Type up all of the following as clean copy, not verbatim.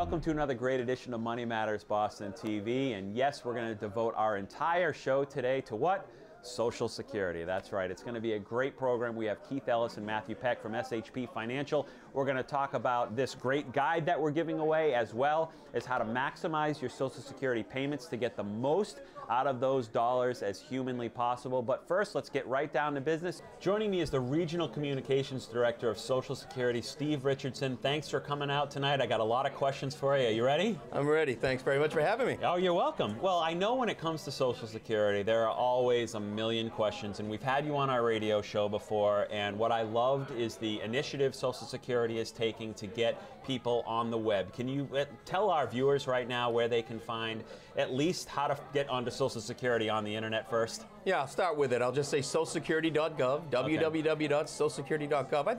Welcome to another great edition of Money Matters Boston TV. And yes, we're going to devote our entire show today to what? Social Security. That's right. It's going to be a great program. We have Keith Ellis and Matthew Peck from SHP Financial. We're going to talk about this great guide that we're giving away, as well as how to maximize your Social Security payments to get the most out of those dollars as humanly possible. But first, let's get right down to business. Joining me is the Regional Communications Director of Social Security, Steve Richardson. Thanks for coming out tonight. I got a lot of questions for you. You ready? I'm ready. Thanks very much for having me. Oh, you're welcome. Well, I know when it comes to Social Security, there are always a million questions, and we've had you on our radio show before, and what I loved is the initiative Social Security is taking to get people on the web. Can you tell our viewers right now where they can find at least how to get onto Social Security on the internet first? Yeah, I'll start with it. I'll just say socialsecurity.gov, www.socialsecurity.gov. I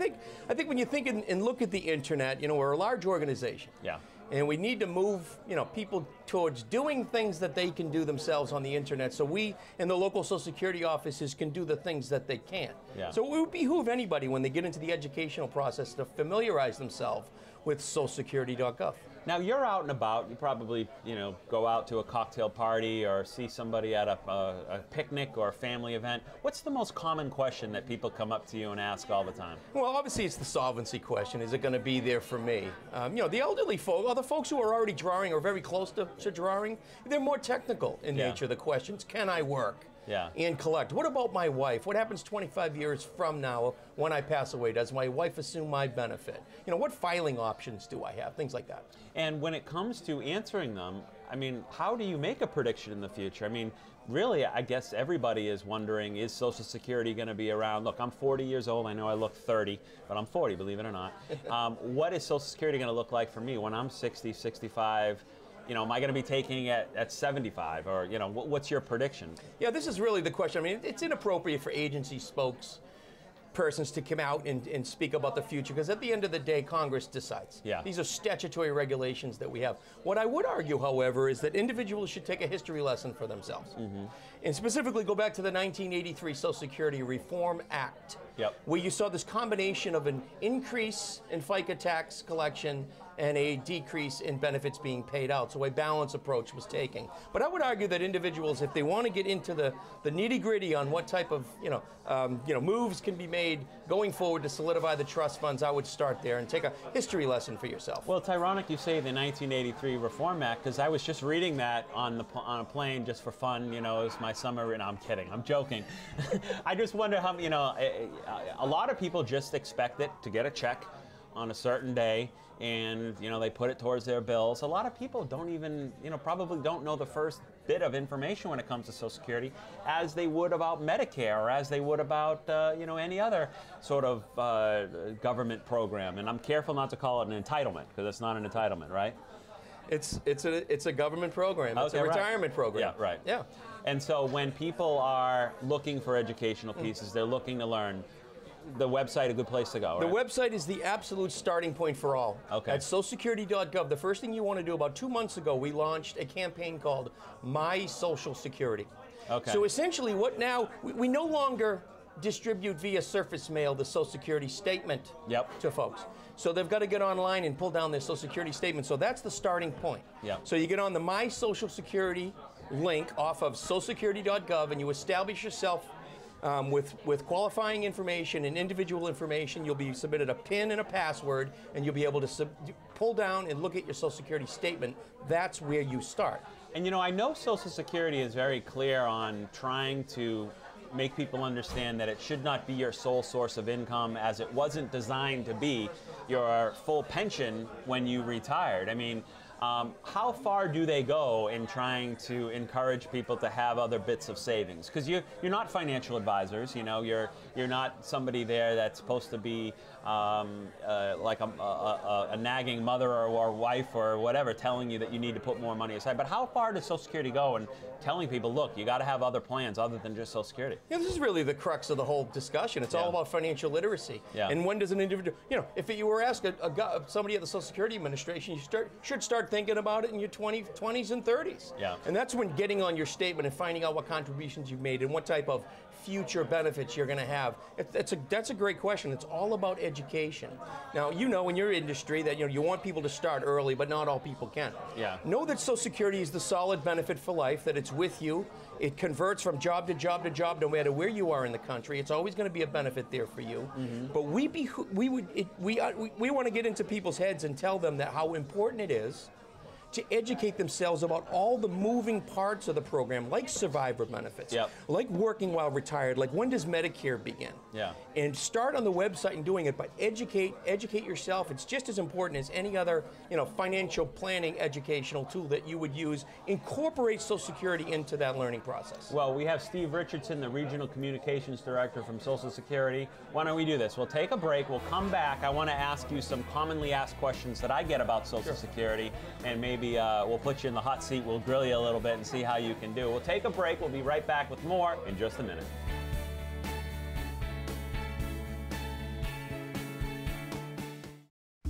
think when you think and look at the internet, you know, we're a large organization. Yeah. And we need to move, you know, people towards doing things that they can do themselves on the internet, so we in the local Social Security offices can do the things that they can't. Yeah. So it would behoove anybody when they get into the educational process to familiarize themselves with socialsecurity.gov. Now, you're out and about. You probably, you know, go out to a cocktail party or see somebody at a picnic or a family event. What's the most common question that people come up to you and ask all the time? Well, obviously it's the solvency question. Is it going to be there for me? You know, the elderly folk, or the folks who are already drawing or very close to drawing, they're more technical in nature, the questions. Can I work? Yeah. And collect. What about my wife? What happens 25 years from now when I pass away? Does my wife assume my benefit? You know, what filing options do I have? Things like that. And when it comes to answering them, I mean, how do you make a prediction in the future? I mean, really, I guess everybody is wondering, is Social Security going to be around? Look, I'm 40 years old. I know I look 30, but I'm 40, believe it or not. What is Social Security going to look like for me when I'm 60, 65? You know, am I going to be taking it at 75? Or, you know, what's your prediction? Yeah, this is really the question. I mean, it's inappropriate for agency spokespersons to come out and speak about the future, because at the end of the day, Congress decides. Yeah. These are statutory regulations that we have. What I would argue, however, is that individuals should take a history lesson for themselves. And specifically go back to the 1983 Social Security Reform Act, where you saw this combination of an increase in FICA tax collection and a decrease in benefits being paid out. So a balanced approach was taken. But I would argue that individuals, if they want to get into the nitty-gritty on what type of moves can be made going forward to solidify the trust funds, I would start there and take a history lesson for yourself. Well, it's ironic you say the 1983 Reform Act, because I was just reading that on a plane just for fun. You know, it was my summer. No, I'm kidding. I'm joking. I just wonder how, you know, a lot of people just expect it to get a check on a certain day, and you know, they put it towards their bills. A lot of people don't even, you know, probably don't know the first bit of information when it comes to Social Security, as they would about Medicare, or as they would about you know, any other sort of government program. And I'm careful not to call it an entitlement, because it's not an entitlement, right? It's a government program. It's a retirement program. Yeah, right. Yeah. And so when people are looking for educational pieces, they're looking to learn, the website a good place to go, right? The website is the absolute starting point for all. Okay. At socialsecurity.gov, the first thing you want to do, about 2 months ago, we launched a campaign called My Social Security. Okay. So essentially what now, we no longer distribute via surface mail the Social Security statement to folks. So they've got to get online and pull down their Social Security statement. So that's the starting point. Yep. So you get on the My Social Security link off of socialsecurity.gov, and you establish yourself with qualifying information and individual information. You'll be submitted a PIN and a password, and you'll be able to pull down and look at your Social Security statement. That's where you start. And you know, I know Social Security is very clear on trying to make people understand that it should not be your sole source of income, as it wasn't designed to be your full pension when you retired. I mean, how far do they go in trying to encourage people to have other bits of savings? Because you're not financial advisors, you know, you're not somebody there that's supposed to be like a nagging mother or wife or whatever telling you that you need to put more money aside. But how far does Social Security go in telling people, look, you got to have other plans other than just Social Security? Yeah, this is really the crux of the whole discussion. It's all about financial literacy. And when does an individual, you know, if you were asked somebody at the Social Security Administration, you should start thinking about it in your 20s and 30s. Yeah. And that's when getting on your statement and finding out what contributions you've made and what type of future benefits you're going to have. That's a great question. It's all about education. Now, you know in your industry that you want people to start early, but not all people can. Yeah. Know that Social Security is the solid benefit for life, that it's with you. It converts from job to job to job, no matter where you are in the country. It's always going to be a benefit there for you. But we want to get into people's heads and tell them that how important it is to educate themselves about all the moving parts of the program, like survivor benefits, like working while retired, like when does Medicare begin? And start on the website and doing it, but educate yourself. It's just as important as any other financial planning educational tool that you would use. Incorporate Social Security into that learning process. Well, we have Steve Richardson, the Regional Communications Director from Social Security. Why don't we do this? We'll take a break. We'll come back. I want to ask you some commonly asked questions that I get about Social Security, and maybe we'll put you in the hot seat. We'll grill you a little bit and see how you can do. We'll take a break. We'll be right back with more in just a minute.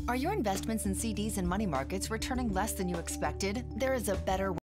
Are your investments in CDs and money markets returning less than you expected? There is a better way.